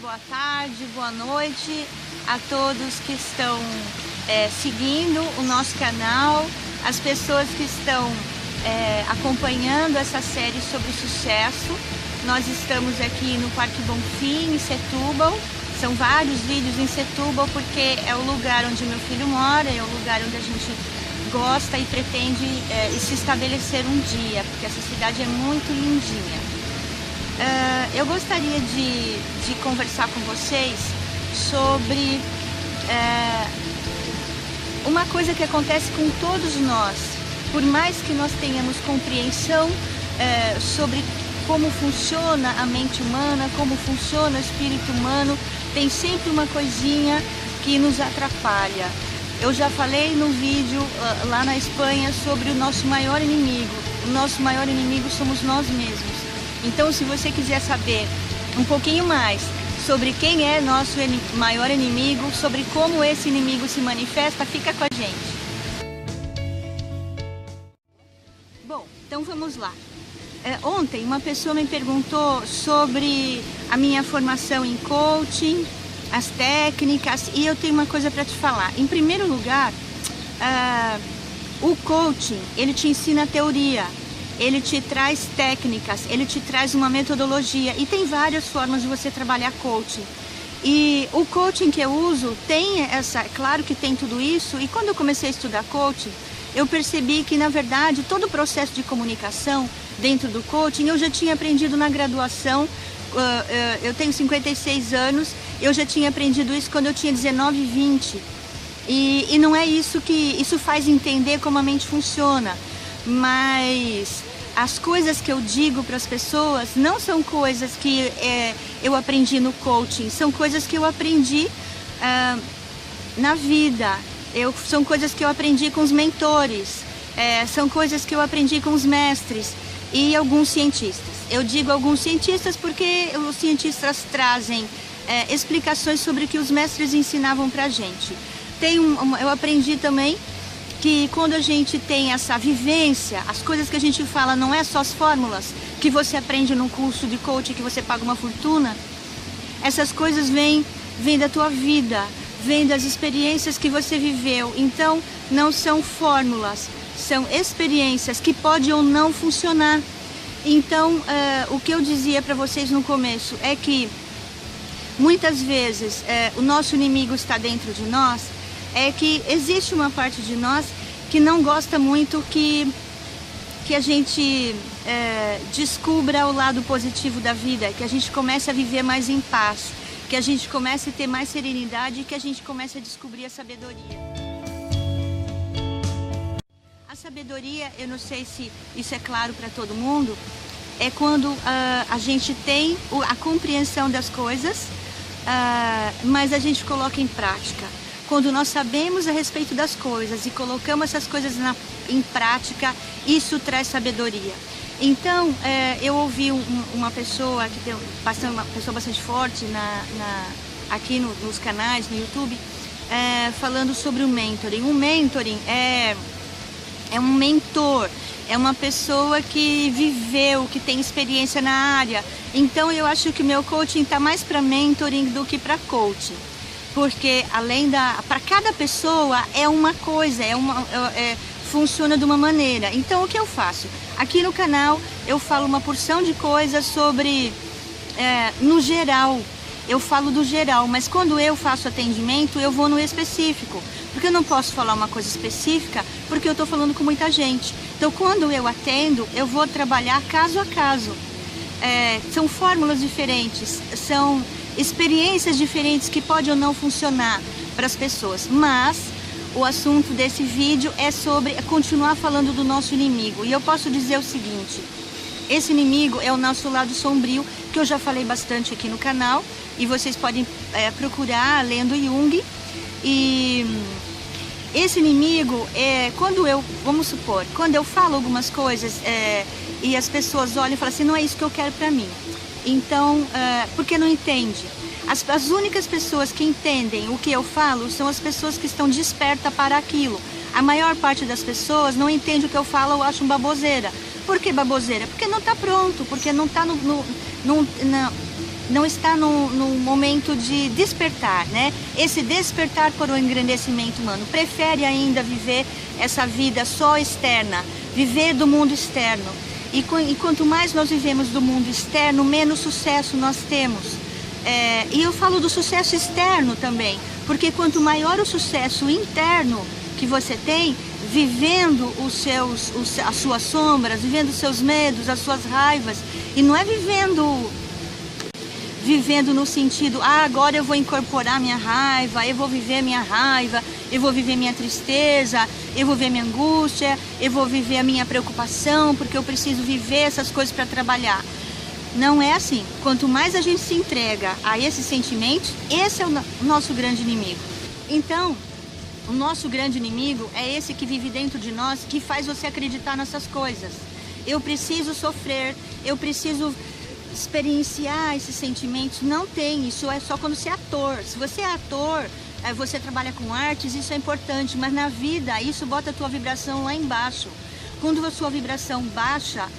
boa tarde, boa noite a todos que estão seguindo o nosso canal, as pessoas que estão acompanhando essa série sobre sucesso. Nós estamos aqui no Parque Bonfim, em Setúbal. São vários vídeos em Setúbal porque é o lugar onde meu filho mora, é o lugar onde a gente gosta e pretende se estabelecer um dia, porque essa cidade é muito lindinha. Eu gostaria de conversar com vocês sobre uma coisa que acontece com todos nós. Por mais que nós tenhamos compreensão sobre como funciona a mente humana, como funciona o espírito humano, tem sempre uma coisinha que nos atrapalha. Eu já falei no vídeo lá na Espanha sobre o nosso maior inimigo. O nosso maior inimigo somos nós mesmos. Então, se você quiser saber um pouquinho mais sobre quem é nosso maior inimigo, sobre como esse inimigo se manifesta, fica com a gente. Bom, então vamos lá. Ontem uma pessoa me perguntou sobre a minha formação em coaching, as técnicas, e eu tenho uma coisa para te falar. Em primeiro lugar, o coaching, ele te ensina a teoria. Ele te traz técnicas, ele te traz uma metodologia e tem várias formas de você trabalhar coaching. E o coaching que eu uso tem claro que tem tudo isso, e quando eu comecei a estudar coaching, eu percebi que na verdade todo o processo de comunicação dentro do coaching eu já tinha aprendido na graduação. Eu tenho 56 anos, eu já tinha aprendido isso quando eu tinha 19, 20. E não é isso que isso faz entender como a mente funciona, mas as coisas que eu digo para as pessoas não são coisas que eu aprendi no coaching, são coisas que eu aprendi na vida, são coisas que eu aprendi com os mentores, são coisas que eu aprendi com os mestres e alguns cientistas. Eu digo alguns cientistas porque os cientistas trazem explicações sobre o que os mestres ensinavam para a gente. Eu aprendi também que quando a gente tem essa vivência, as coisas que a gente fala não é só as fórmulas que você aprende num curso de coaching que você paga uma fortuna. Essas coisas vêm da tua vida, vêm das experiências que você viveu. Então não são fórmulas, são experiências que podem ou não funcionar. Então o que eu dizia para vocês no começo é que muitas vezes o nosso inimigo está dentro de nós. É que existe uma parte de nós que não gosta muito que a gente descubra o lado positivo da vida, que a gente comece a viver mais em paz, que a gente comece a ter mais serenidade e que a gente comece a descobrir a sabedoria. A sabedoria, eu não sei se isso é claro para todo mundo, é quando a gente tem a compreensão das coisas, mas a gente coloca em prática. Quando nós sabemos a respeito das coisas e colocamos essas coisas em prática, isso traz sabedoria. Então, eu ouvi uma pessoa, uma pessoa bastante forte aqui nos canais, no YouTube, falando sobre o mentoring. O mentoring é um mentor, é uma pessoa que viveu, que tem experiência na área. Então, eu acho que o meu coaching está mais para mentoring do que para coaching. Porque para cada pessoa é uma coisa, funciona de uma maneira. Então o que eu faço? Aqui no canal eu falo uma porção de coisas sobre, no geral, eu falo do geral, mas quando eu faço atendimento eu vou no específico. Porque eu não posso falar uma coisa específica porque eu estou falando com muita gente. Então quando eu atendo eu vou trabalhar caso a caso. São fórmulas diferentes, são experiências diferentes que podem ou não funcionar para as pessoas, mas o assunto desse vídeo é sobre continuar falando do nosso inimigo. E eu posso dizer o seguinte: esse inimigo é o nosso lado sombrio, que eu já falei bastante aqui no canal, e vocês podem procurar lendo Jung. E esse inimigo vamos supor, quando eu falo algumas coisas e as pessoas olham e falam assim, não é isso que eu quero para mim. Então, porque não entende? As únicas pessoas que entendem o que eu falo são as pessoas que estão despertas para aquilo. A maior parte das pessoas não entende o que eu falo ou acham baboseira. Por que baboseira? Porque não está pronto, porque não está não está num momento de despertar, né? Esse despertar para o engrandecimento humano. Prefere ainda viver essa vida só externa, viver do mundo externo. E quanto mais nós vivemos do mundo externo, menos sucesso nós temos. E eu falo do sucesso externo também, porque quanto maior o sucesso interno que você tem, vivendo as suas sombras, vivendo os seus medos, as suas raivas, e não é vivendo no sentido, agora eu vou incorporar minha raiva, eu vou viver minha raiva, eu vou viver minha tristeza, eu vou viver minha angústia, eu vou viver a minha preocupação, porque eu preciso viver essas coisas para trabalhar. Não é assim. Quanto mais a gente se entrega a esses sentimentos, esse é o nosso grande inimigo. Então, o nosso grande inimigo é esse que vive dentro de nós, que faz você acreditar nessas coisas. Eu preciso sofrer, eu preciso experienciar esses sentimentos. Não tem, isso é só quando você é ator. Se você é ator, você trabalha com artes, isso é importante, mas na vida isso bota a tua vibração lá embaixo. Quando a sua vibração baixa,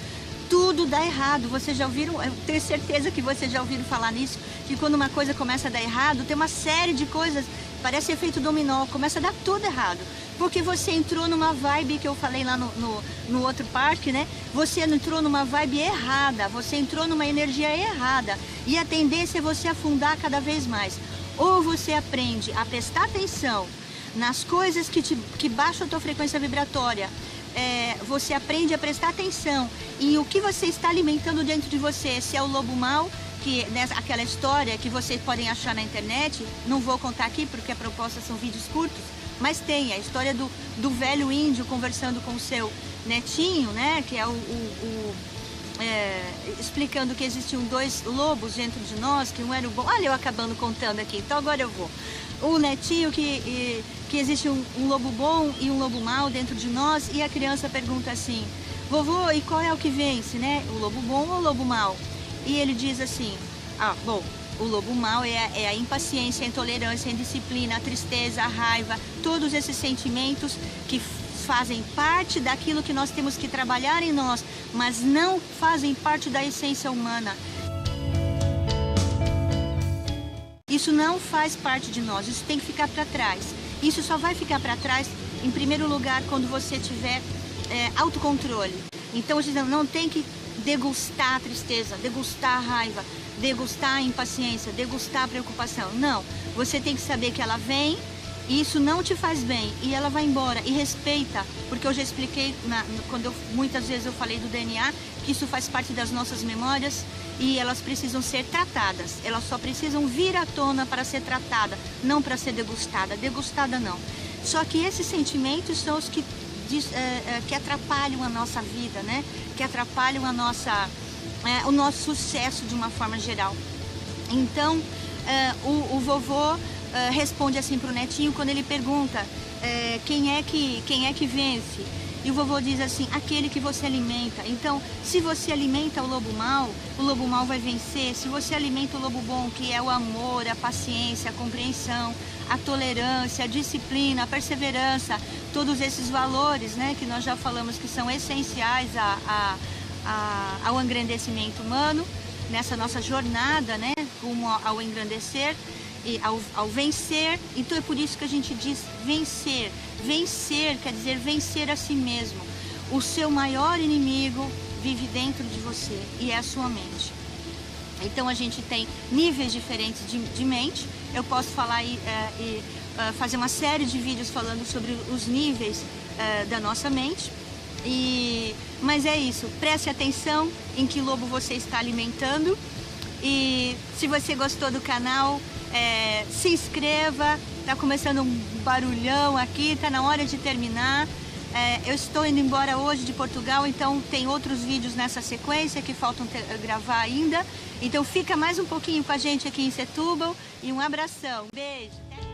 tudo dá errado. Vocês já ouviram, eu tenho certeza que vocês já ouviram falar nisso, que quando uma coisa começa a dar errado, tem uma série de coisas, parece efeito dominó, começa a dar tudo errado. Porque você entrou numa vibe que eu falei lá no outro parque, né? Você entrou numa vibe errada, você entrou numa energia errada. E a tendência é você afundar cada vez mais. Ou você aprende a prestar atenção nas coisas que baixam a tua frequência vibratória. Você aprende a prestar atenção em o que você está alimentando dentro de você. Se é o lobo mau, que aquela história que vocês podem achar na internet, não vou contar aqui porque a proposta são vídeos curtos, mas tem a história do velho índio conversando com o seu netinho, né, que é explicando que existiam dois lobos dentro de nós, que um era o bom. Olha eu acabando contando aqui, então agora eu vou. O netinho que existe um lobo bom e um lobo mau dentro de nós, e a criança pergunta assim, vovô, e qual é o que vence, né? O lobo bom ou o lobo mau? E ele diz assim, bom, o lobo mau é a impaciência, a intolerância, a indisciplina, a tristeza, a raiva, todos esses sentimentos que fazem parte daquilo que nós temos que trabalhar em nós, mas não fazem parte da essência humana. Isso não faz parte de nós, isso tem que ficar para trás. Isso só vai ficar para trás, em primeiro lugar, quando você tiver autocontrole. Então, a gente não tem que degustar a tristeza, degustar a raiva, degustar a impaciência, degustar a preocupação. Não, você tem que saber que ela vem e isso não te faz bem e ela vai embora. E respeita, porque eu já expliquei, muitas vezes eu falei do DNA, que isso faz parte das nossas memórias e elas precisam ser tratadas. Elas só precisam vir à tona para ser tratada, não para ser degustada. Degustada não. Só que esses sentimentos são os que atrapalham a nossa vida, né? Que atrapalham o nosso sucesso de uma forma geral. Então, o vovô responde assim para o netinho quando ele pergunta quem é que vence. E o vovô diz assim, aquele que você alimenta. Então, se você alimenta o lobo mau vai vencer. Se você alimenta o lobo bom, que é o amor, a paciência, a compreensão, a tolerância, a disciplina, a perseverança, todos esses valores, né, que nós já falamos que são essenciais ao engrandecimento humano, nessa nossa jornada, né, rumo ao engrandecer e ao vencer. Então é por isso que a gente diz vencer. Vencer quer dizer vencer a si mesmo. O seu maior inimigo vive dentro de você e é a sua mente. Então a gente tem níveis diferentes de mente. Eu posso falar e fazer uma série de vídeos falando sobre os níveis da nossa mente. Mas é isso, preste atenção em que lobo você está alimentando. E se você gostou do canal, se inscreva. Tá começando um barulhão aqui, tá na hora de terminar. Eu estou indo embora hoje de Portugal, então tem outros vídeos nessa sequência que faltam gravar ainda. Então fica mais um pouquinho com a gente aqui em Setúbal e um abração. Beijo!